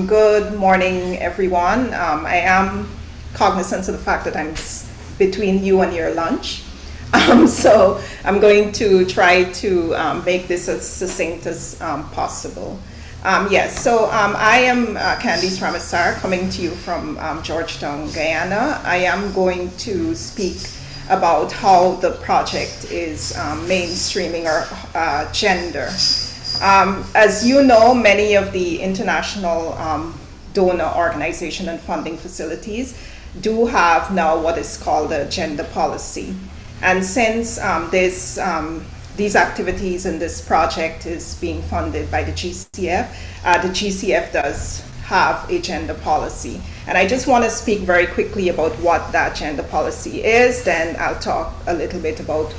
Good morning, everyone. I am cognizant of the fact that I'm between you and your lunch. So I'm going to try to make this as succinct as possible. I am Candice Ramessar, coming to you from Georgetown, Guyana. I am going to speak about how the project is mainstreaming our gender. As you know, many of the international donor organization and funding facilities do have now what is called a gender policy. And since these activities and this project is being funded by the GCF does have a gender policy. And I just want to speak very quickly about what that gender policy is, then I'll talk a little bit about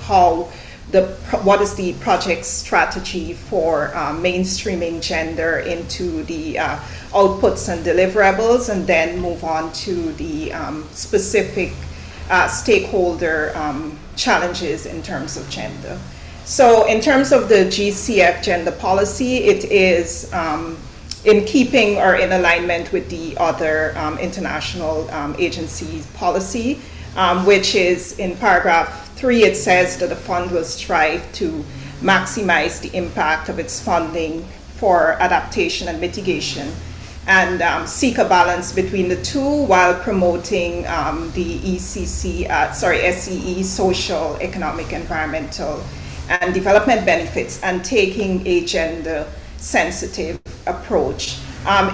what is the project strategy for mainstreaming gender into the outputs and deliverables, and then move on to the specific stakeholder challenges in terms of gender. So in terms of the GCF gender policy, it is in keeping or in alignment with the other international agencies policy, which is in paragraph 3, it says that the fund will strive to maximize the impact of its funding for adaptation and mitigation, and seek a balance between the two while promoting the SEE, social, economic, environmental, and development benefits, and taking a gender-sensitive approach.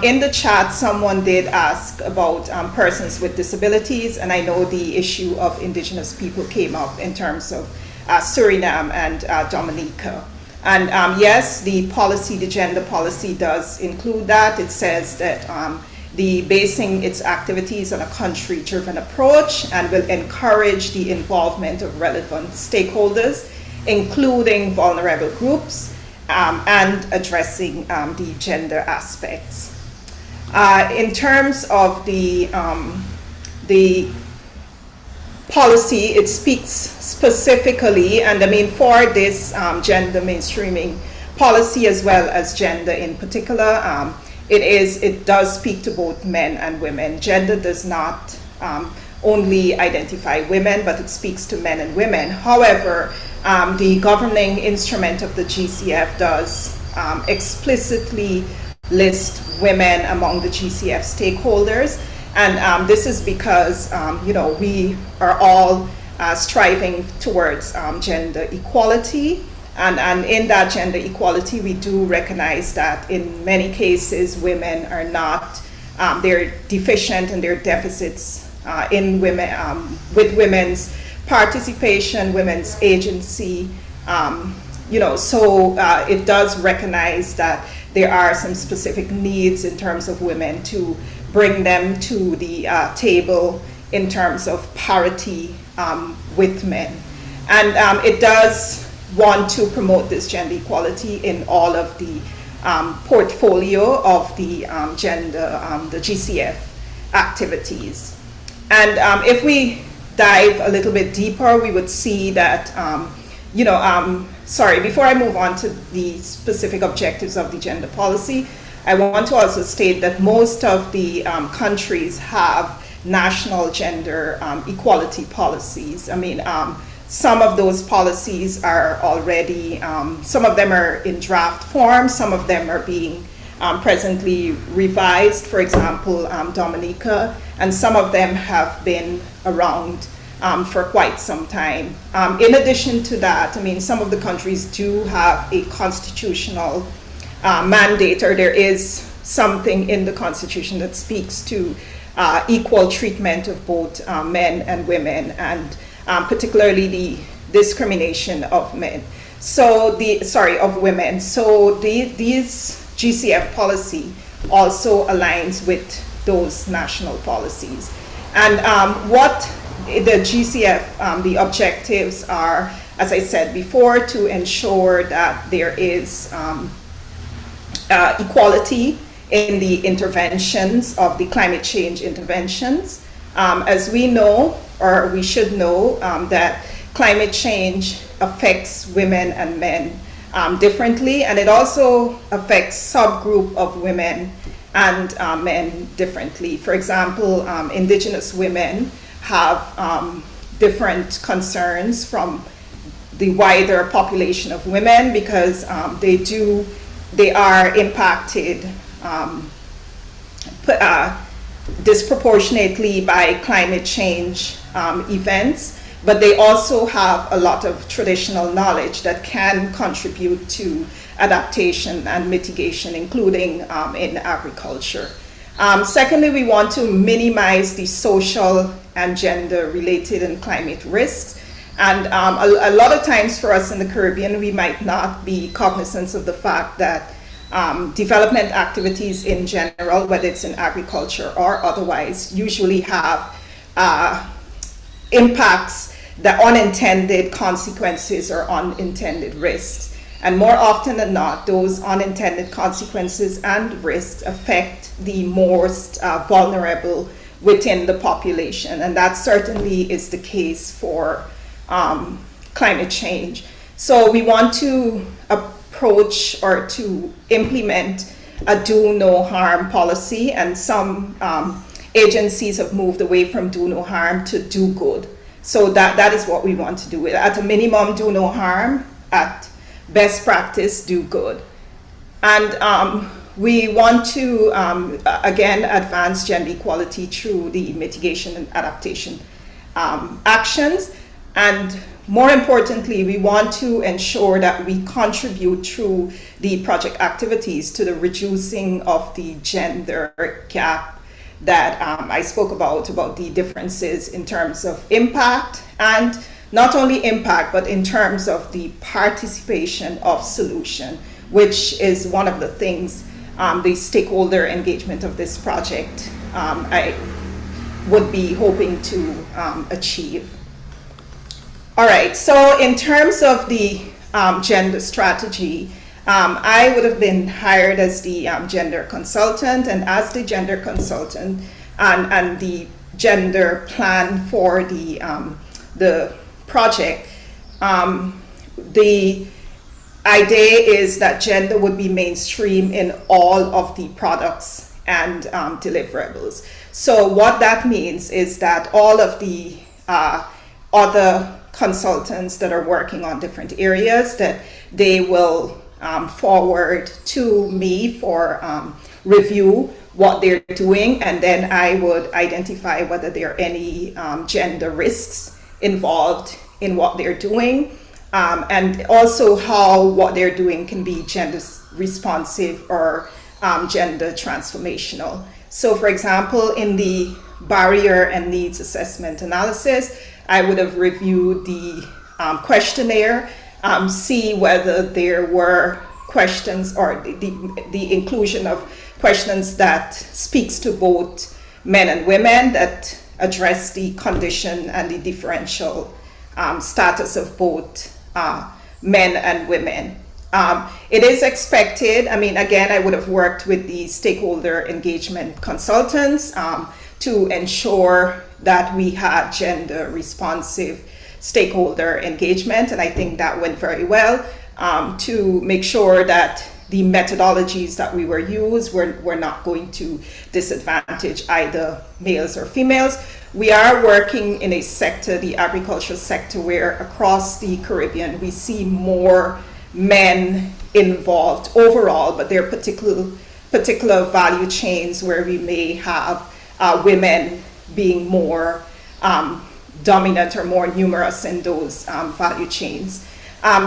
In the chat, someone did ask about persons with disabilities, and I know the issue of indigenous people came up in terms of Suriname and Dominica. And yes, the gender policy does include that. It says that basing its activities on a country-driven approach, and will encourage the involvement of relevant stakeholders, including vulnerable groups, and addressing the gender aspects. In terms of the policy, it speaks specifically, and I mean for this gender mainstreaming policy as well as gender in particular, it does speak to both men and women. Gender does not only identify women, but it speaks to men and women. However, the governing instrument of the GCF does explicitly list women among the GCF stakeholders, and this is because we are all striving towards gender equality, and in that gender equality we do recognize that in many cases women are not, they're deficient and there are deficits in women, with women's participation, women's agency, so it does recognize that there are some specific needs in terms of women to bring them to the table in terms of parity with men. And it does want to promote this gender equality in all of the portfolio of the the GCF activities. And if we dive a little bit deeper, we would see that, before I move on to the specific objectives of the gender policy, I want to also state that most of the countries have national gender equality policies. I mean, some of those policies are already, some of them are in draft form, some of them are being presently revised, for example, Dominica, and some of them have been around for quite some time. In addition to that, I mean, some of the countries do have a constitutional mandate, or there is something in the Constitution that speaks to equal treatment of both men and women, and particularly the discrimination of men. Of women. So these GCF policy also aligns with those national policies. And what the GCF, the objectives are, as I said before, to ensure that there is equality in the interventions of the climate change interventions. As we know, or we should know, that climate change affects women and men differently, and it also affects subgroup of women and men differently. For example, indigenous women have different concerns from the wider population of women because they are impacted disproportionately by climate change events, but they also have a lot of traditional knowledge that can contribute to adaptation and mitigation, including in agriculture. Secondly, we want to minimize the social and gender-related and climate risks. And a lot of times for us in the Caribbean, we might not be cognizant of the fact that development activities in general, whether it's in agriculture or otherwise, usually have impacts, the unintended consequences or unintended risks. And more often than not, those unintended consequences and risks affect the most vulnerable within the population. And that certainly is the case for climate change. So we want to approach or to implement a do no harm policy, and some agencies have moved away from do no harm to do good. So that is what we want to do. At a minimum, do no harm. At best practice, do good. And we want to, again, advance gender equality through the mitigation and adaptation actions. And more importantly, we want to ensure that we contribute through the project activities to the reducing of the gender gap that I spoke about the differences in terms of impact, and not only impact, but in terms of the participation of solution, which is one of the things, the stakeholder engagement of this project, I would be hoping to achieve. All right, so in terms of the gender strategy, I would have been hired as the gender consultant, and as the gender consultant and the gender plan for the project, the idea is that gender would be mainstream in all of the products and deliverables. So what that means is that all of the other consultants that are working on different areas, that they will forward to me for review what they're doing, and then I would identify whether there are any gender risks involved in what they're doing, and also how what they're doing can be gender responsive or gender transformational. So for example, in the barrier and needs assessment analysis, I would have reviewed the questionnaire, see whether there were questions or the inclusion of questions that speaks to both men and women, that address the condition and the differential status of both men and women. It is expected, I mean, again, I would have worked with the stakeholder engagement consultants to ensure that we had gender responsive stakeholder engagement, and I think that went very well, to make sure that the methodologies that we were used were not going to disadvantage either males or females. We are working in a sector, the agricultural sector, where across the Caribbean we see more men involved overall, but there are particular value chains where we may have women being more dominant or more numerous in those value chains.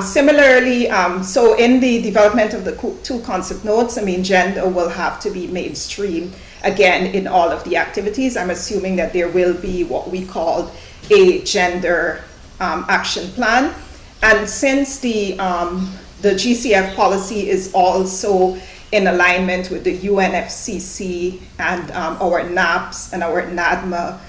Similarly, so in the development of the two concept notes, I mean, gender will have to be mainstream again in all of the activities. I'm assuming that there will be what we call a gender action plan. And since the GCF policy is also in alignment with the UNFCCC and our NAPS and our NADMA,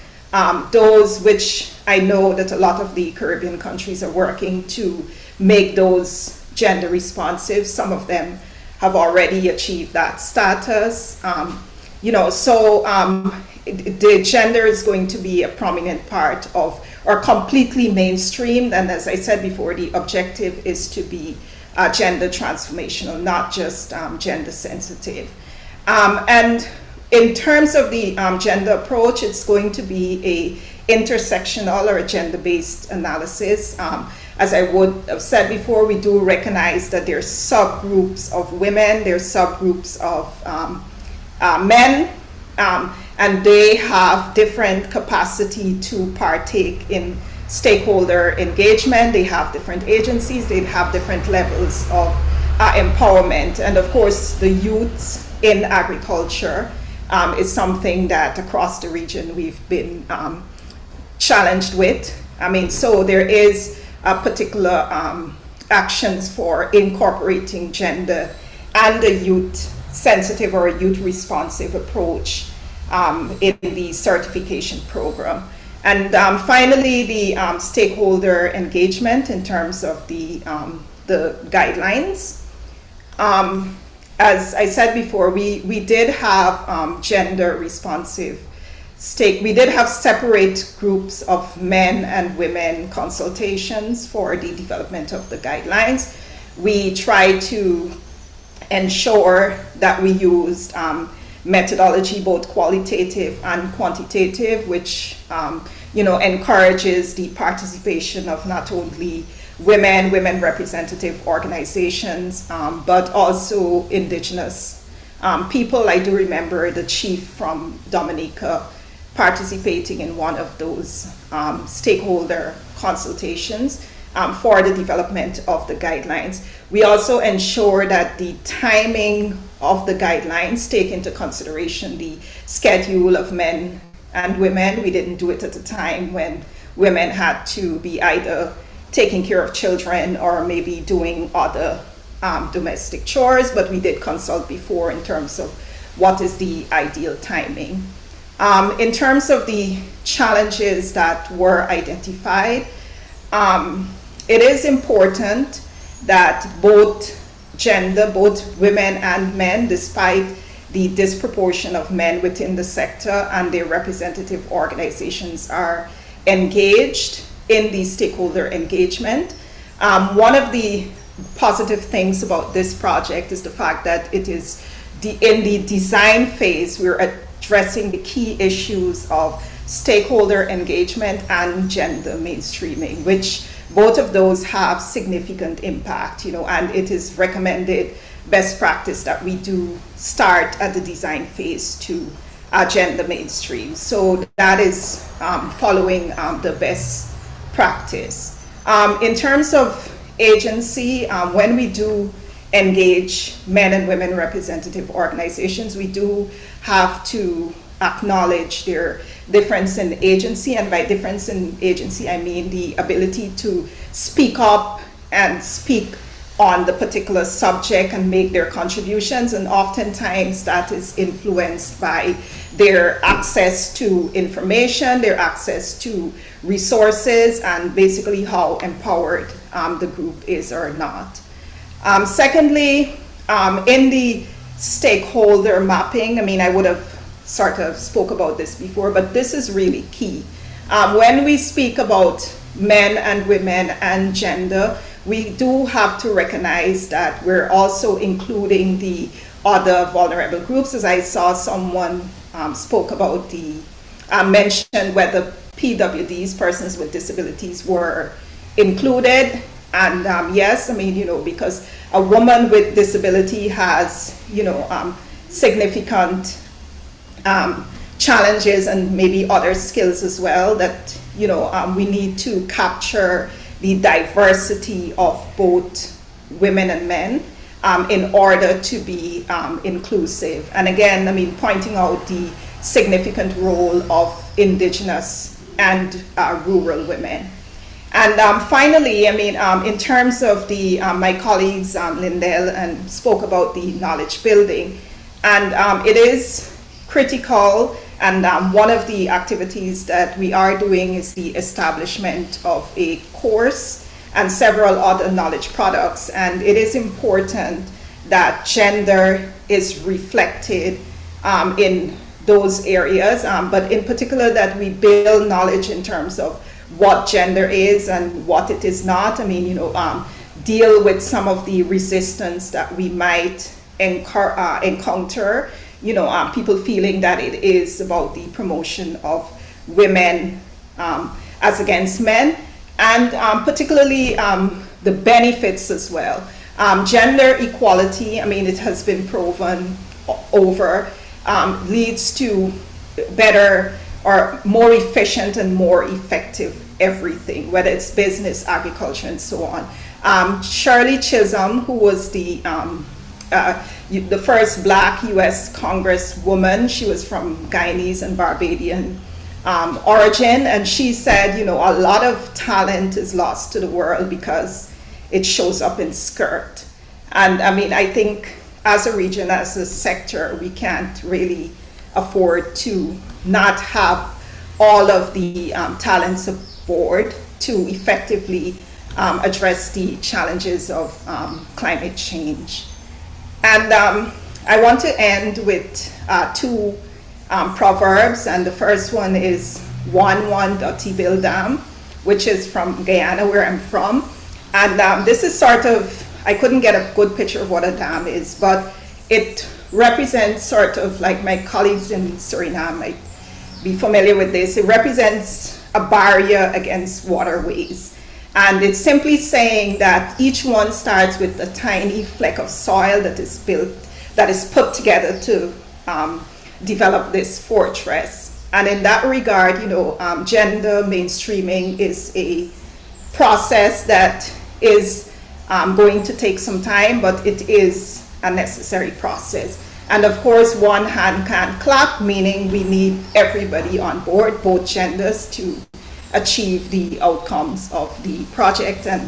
those which I know that a lot of the Caribbean countries are working to make those gender responsive. Some of them have already achieved that status. The gender is going to be a prominent part of, or completely mainstreamed. And as I said before, the objective is to be gender transformational, not just gender sensitive. And in terms of the gender approach, it's going to be a intersectional or a gender-based analysis. As I would have said before, we do recognize that there's subgroups of women, there's subgroups of men, and they have different capacity to partake in stakeholder engagement. They have different agencies, they have different levels of empowerment. And of course, the youth in agriculture is something that across the region we've been challenged with. I mean, so there is a particular actions for incorporating gender and a youth sensitive or a youth responsive approach in the certification program. And finally, the stakeholder engagement in terms of the guidelines. As I said before, we did have gender responsive we did have separate groups of men and women consultations for the development of the guidelines. We tried to ensure that we used methodology, both qualitative and quantitative, which encourages the participation of not only women representative organizations, but also indigenous people. I do remember the chief from Dominica participating in one of those stakeholder consultations for the development of the guidelines. We also ensure that the timing of the guidelines take into consideration the schedule of men and women. We didn't do it at a time when women had to be either taking care of children or maybe doing other domestic chores, but we did consult before in terms of what is the ideal timing. In terms of the challenges that were identified, it is important that both women and men, despite the disproportion of men within the sector and their representative organizations, are engaged in the stakeholder engagement. One of the positive things about this project is the fact that it is in the design phase, we're addressing the key issues of stakeholder engagement and gender mainstreaming, which both of those have significant impact, and it is recommended best practice that we do start at the design phase to gender mainstream. So that is following the best practice. In terms of agency, when we do engage men and women representative organizations, we do have to acknowledge their difference in agency, and by difference in agency I mean the ability to speak up and speak on the particular subject and make their contributions, and oftentimes that is influenced by their access to information, their access to resources, and basically how empowered the group is or not. Secondly, in the stakeholder mapping, I would have sort of spoke about this before, but this is really key. When we speak about men and women and gender, we do have to recognize that we're also including the other vulnerable groups. As I saw someone spoke about mentioned whether PWDs, persons with disabilities, were included. And yes, because a woman with disability has, significant challenges and maybe other skills as well that, we need to capture the diversity of both women and men in order to be inclusive. And again, pointing out the significant role of indigenous and rural women. And finally, in terms of my colleagues, Lindell, and spoke about the knowledge building, and it is critical, and one of the activities that we are doing is the establishment of a course and several other knowledge products, and it is important that gender is reflected in those areas, but in particular that we build knowledge in terms of what gender is and what it is not. Deal with some of the resistance that we might encounter people feeling that it is about the promotion of women as against men, and particularly the benefits as well. Gender equality, I mean, it has been proven over, leads to better or more efficient and more effective everything, whether it's business, agriculture, and so on. Shirley Chisholm, who was the first Black U.S. Congresswoman, she was from Guyanese and Barbadian origin, and she said, a lot of talent is lost to the world because it shows up in skirt. And I mean, I think as a region, as a sector, we can't really afford to not have all of the talents aboard to effectively address the challenges of climate change. And I want to end with two proverbs, and the first one is "Wan Doti Bil Dam," which is from Guyana, where I'm from. And this is sort of, I couldn't get a good picture of what a dam is, but it represents sort of, like my colleagues in Suriname might be familiar with this, it represents a barrier against waterways. And it's simply saying that each one starts with a tiny fleck of soil that is put together to develop this fortress. And in that regard, gender mainstreaming is a process that is going to take some time, but it is a necessary process. And of course, one hand can't clap, meaning we need everybody on board, both genders, to achieve the outcomes of the project. And